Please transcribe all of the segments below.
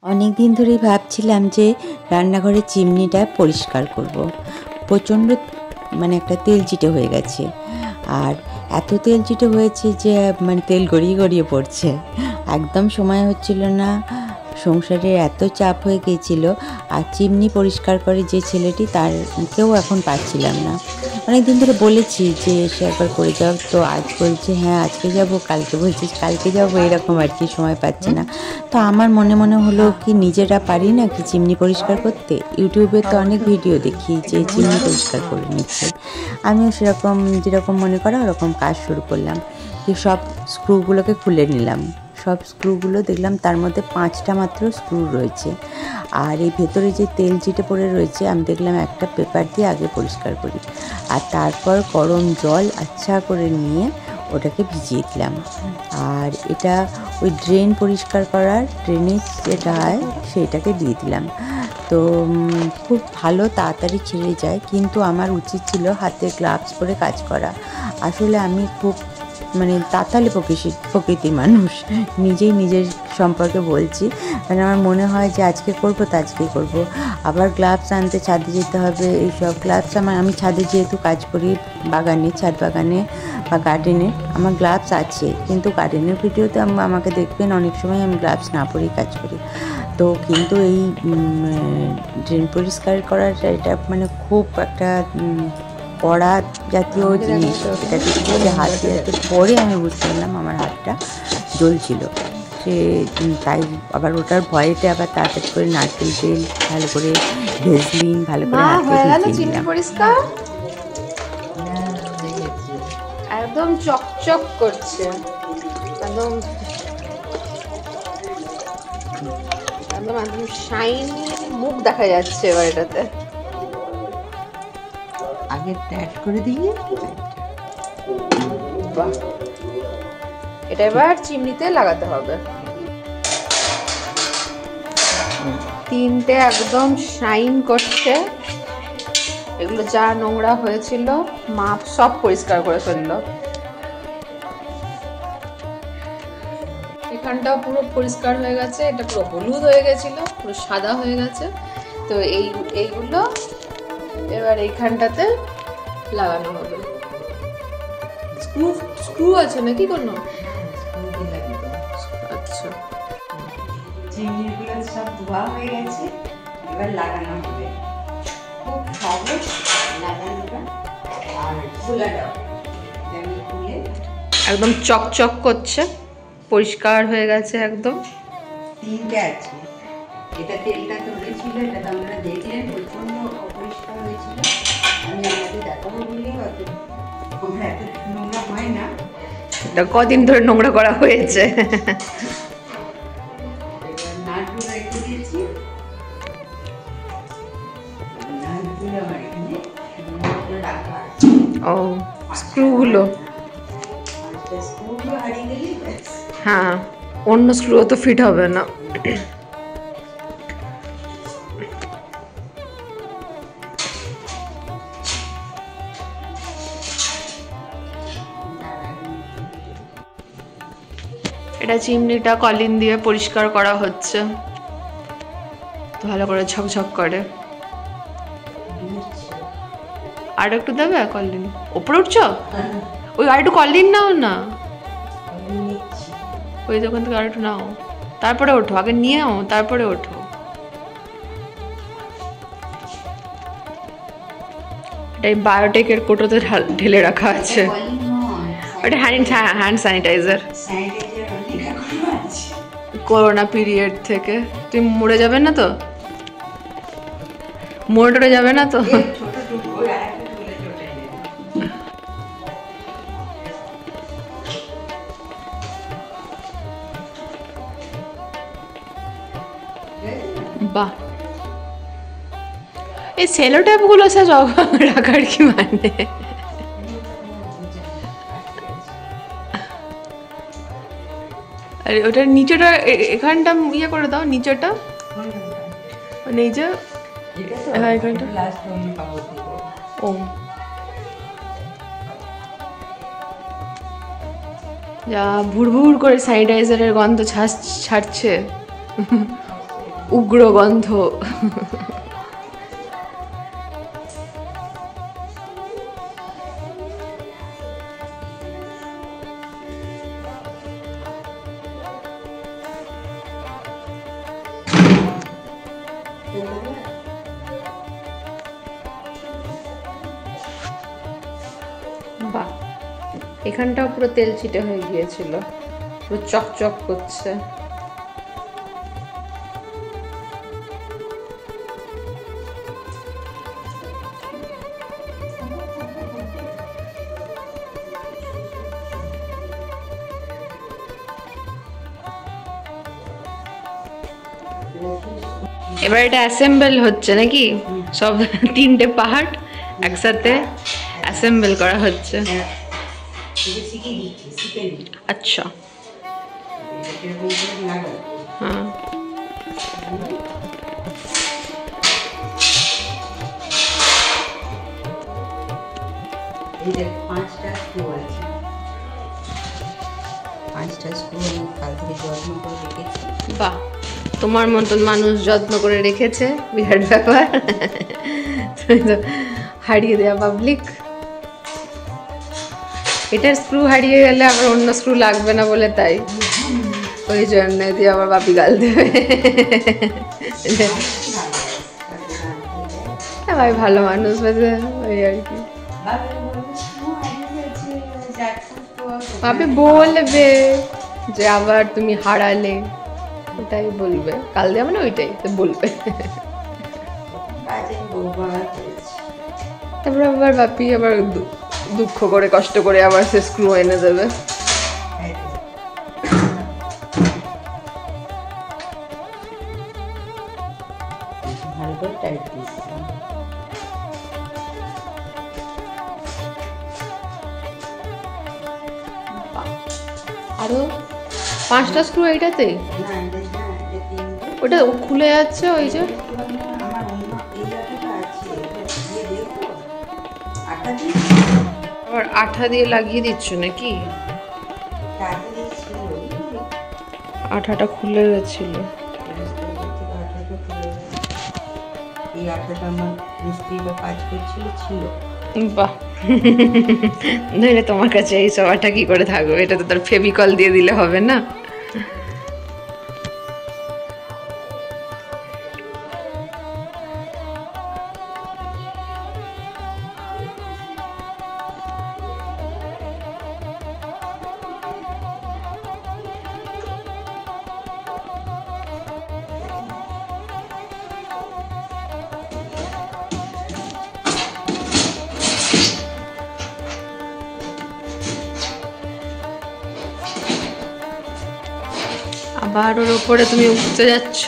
অনেক দিন ধরেই ভাবছিলাম যে রান্নাঘরের চিমনিটা পরিষ্কার করব। প্রচণ্ড একটা তেল চিটে হয়ে গেছে, আর এত তেল চিটে হয়েছে যে তেল গড়িয়ে গড়িয়ে পড়ছে। একদম সময় হচ্ছিল না, সংসারের এত চাপ হয়ে গিয়েছিল। আর চিমনি পরিষ্কার করে যে ছেলেটি, তারকেও এখন পাচ্ছিলাম না। অনেক দিন ধরে বলেছি যে এসে একবার করে যাও, তো আজ বলছে হ্যাঁ আজকে যাব, কালকে বলছিস কালকে যাবো, এরকম আর কি, সময় পাচ্ছে না। তো আমার মনে মনে হলো কি নিজেরা পারি না কি চিমনি পরিষ্কার করতে? ইউটিউবে তো অনেক ভিডিও দেখি যে চিমনি পরিষ্কার করে নিচ্ছে। আমিও সেরকম যেরকম মনে করা ওরকম কাজ শুরু করলাম। সব স্ক্রুগুলোকে খুলে নিলাম। সব স্ক্রুগুলো দেখলাম তার মধ্যে 5টা মাত্র স্ক্রু রয়েছে, আর এই ভেতরে যে তেল চিটে পড়ে রয়েছে আমি দেখলাম একটা পেপার দিয়ে আগে পরিষ্কার করি, আর তারপর গরম জল আচ্ছা করে নিয়ে ওটাকে ভিজিয়ে দিলাম। আর এটা ওই ড্রেন পরিষ্কার করার ড্রেনেজ যেটা হয় সেইটাকে দিয়ে দিলাম। তো খুব ভালো তাড়াতাড়ি ছেড়ে যায়, কিন্তু আমার উচিত ছিল হাতে গ্লাভস পরে কাজ করা। আসলে আমি খুব তাতালে প্রকৃতির মানুষ, নিজেই নিজের সম্পর্কে বলছি। আমার মনে হয় যে আজকে করবো তো আজকেই করবো, আবার গ্লাভস আনতে ছাদে যেতে হবে। এইসব গ্লাভস আমি ছাদে যেহেতু কাজ করি, বাগানে, ছাদ বাগানে বা গার্ডেনে, আমার গ্লাভস আছে, কিন্তু গার্ডেনের ভিডিওতে আমাকে দেখবেন অনেক সময় আমি গ্লাভস না পরেই কাজ করি। তো কিন্তু এই ড্রেন পরিষ্কার করার এটা খুব একটা কড়া জাতীয় জিনিস। এটা দেখতে হাত দিয়ে পরে আমি বুঝতে পারলাম আমার হাতটা জ্বলছিল। তাই আবার ওটার ভয়েতে আবার তাড়াতাড়ি করে নারকেল তেল ভালো করে ভেজলিন ভালো করে হাতে চিমনি পরিষ্কার একদম চকচক করছে, একদম একদম একদম শাইনি মুখ দেখা যাচ্ছে এবার এটাতে। আগে ট্যাট করে দিয়ে এটা এবার চিমনিতে লাগাতে হবে। 3টে একদম শাইন করছে। এগুলো যা নোংরা হয়েছিল মাপ সব পরিষ্কার করে ফেললো। এখানটাও পুরো পরিষ্কার হয়ে গেছে, এটা পুরো হলুদ হয়ে গেছিল, পুরো সাদা হয়ে গেছে। তো এইগুলো এবার এইখানটাতে লাগানো হবে। স্ক্রু আছে নাকি কোনো? আচ্ছা, চিমনিগুলো সব ধোয়া হয়ে গেছে, এবার লাগানো হবে। খুব সহজ লাগানোটা, আর খোলাটাও খুলে একদম চকচক করছে, পরিষ্কার হয়ে গেছে একদম। 3টে আছে। এটা তেলটা তুলেছিল, এটা তো আমরা দেখলেন প্রচন্ড অপরিষ্কার হয়েছিল। আমি আমাদের দেখাবো বলে আমরা এত নোংরা হয় না। এটা কদিন ধরে নোংরা করা হয়েছে। নাটগুলো রেখে দিয়েছি, নাটগুলো আমার এখানে রাখা আছে। ও, স্ক্রুগুলো স্ক্রুগুলো হারিয়ে গেলে হ্যাঁ, অন্য স্ক্রু তো ফিট হবে না। এটা চিমনিটা কলিন দিয়ে পরিষ্কার করা হচ্ছে, ভালো করে ঝকঝক করে। আর একটু দেবে কলিন? ওপরে উঠছ? ওই আর একটু কলিন নাও না, ওই দোকান থেকে আর একটু নাও, তারপরে ওঠো। আগে নিয়েও তারপরে ওঠো। এটাই বায়োটেকের কোটোতে ঢেলে রাখা আছে। ওটা হ্যান্ড স্যানিটাইজার, করোনা পিরিয়ড থেকে। তুমি মরে যাবে না তো? মরে টরে যাবে না তো? বাহ, এই সেলো ট্যাপগুলো সে রাখার কি মানে? আরে ওটার নিচেটা এখানটা ইয়ে করে দাও, নিচেটা মানে এই যে হ্যাঁ এখানটা। ও যা ভুড়ভুড় করে স্যানিটাইজারের গন্ধ ছাড়ছে। উগ্র গন্ধ। বাহ, এখানটাও পুরো তেল চিটে হয়ে গিয়েছিল, পুরো চকচক করছে। এবার এটা অ্যাসেম্বল হচ্ছে নাকি, সব 3টে পার্ট একসাথে অ্যাসেম্বল করা হচ্ছে। আচ্ছা, হ্যাঁ। পাঁচটা স্ক্রু আছে, 5টা স্ক্রু আমি কাল থেকে যত্ন করে রেখেছি। বাহ, তোমার মতন মানুষ যত্ন করে রেখেছে, বিরাট ব্যাপার। হারিয়ে দেওয়া পাবলিক। এটার স্ক্রু হারিয়ে গেলে আবার অন্য স্ক্রু লাগবে না বলে তাই, ওই জন্য দিয়ে আবার বাপি গাল দেবে। ভাই ভালো মানুষ বাজে, ওই আর কি। বাপি বলবে যে আবার তুমি হারালে, ওটাই বলবে, কাল দেওয়া মানে ওইটাই তো বলবে। তারপরে আবার বাপি আবার দুঃখ করে কষ্ট করে আবার সে স্ক্রু এনে দেবে। ভালো করে টাইট দিয়েছি। আরো 5টা স্ক্রু এইটাতে, ওটা খুলে যাচ্ছে ওই যে। আবার আঠা দিয়ে লাগিয়ে দিচ্ছ নাকি? আঠাটা খুলে গেছিল। এই আঠাটা আমার মিস্ত্রিরা কাজ করছিল ছিল। বাহ, নইলে তোমার কাছে এই সব আঠা কি করে থাকবে? এটা তো তার ফেভিকল দিয়ে দিলে হবে না। আবার ওর ওপরে তুমি উঠতে যাচ্ছ।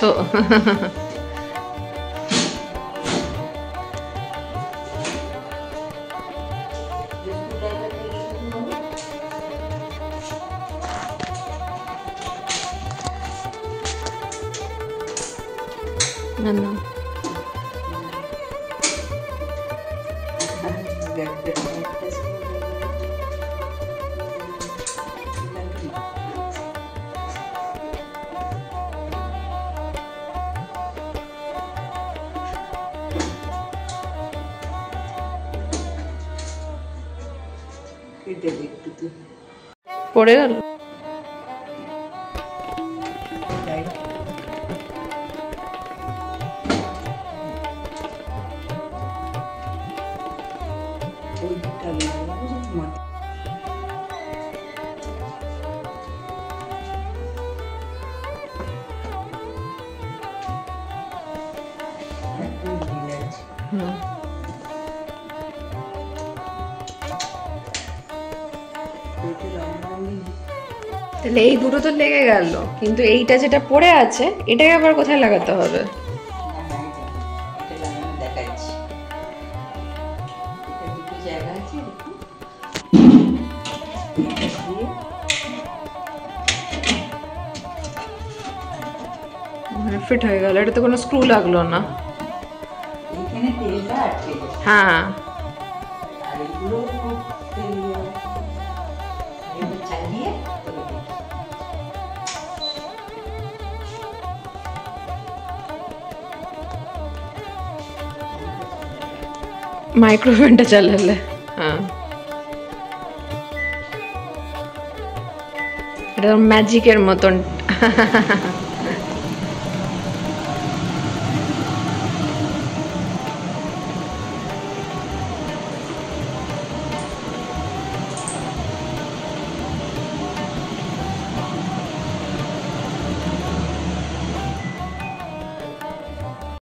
না না, পড়ে গেল। তাহলে এই দুটো তো লেগে গেল, কিন্তু এইটা যেটা পড়ে আছে এটাকে আবার কোথায় লাগাতে হবে? ফিট হয়ে গেল, এটা তো কোনো স্ক্রু লাগলো না। হ্যাঁ, মাইক্রোওভেনটা চালালে। হ্যাঁ, এটা ম্যাজিকের মতন।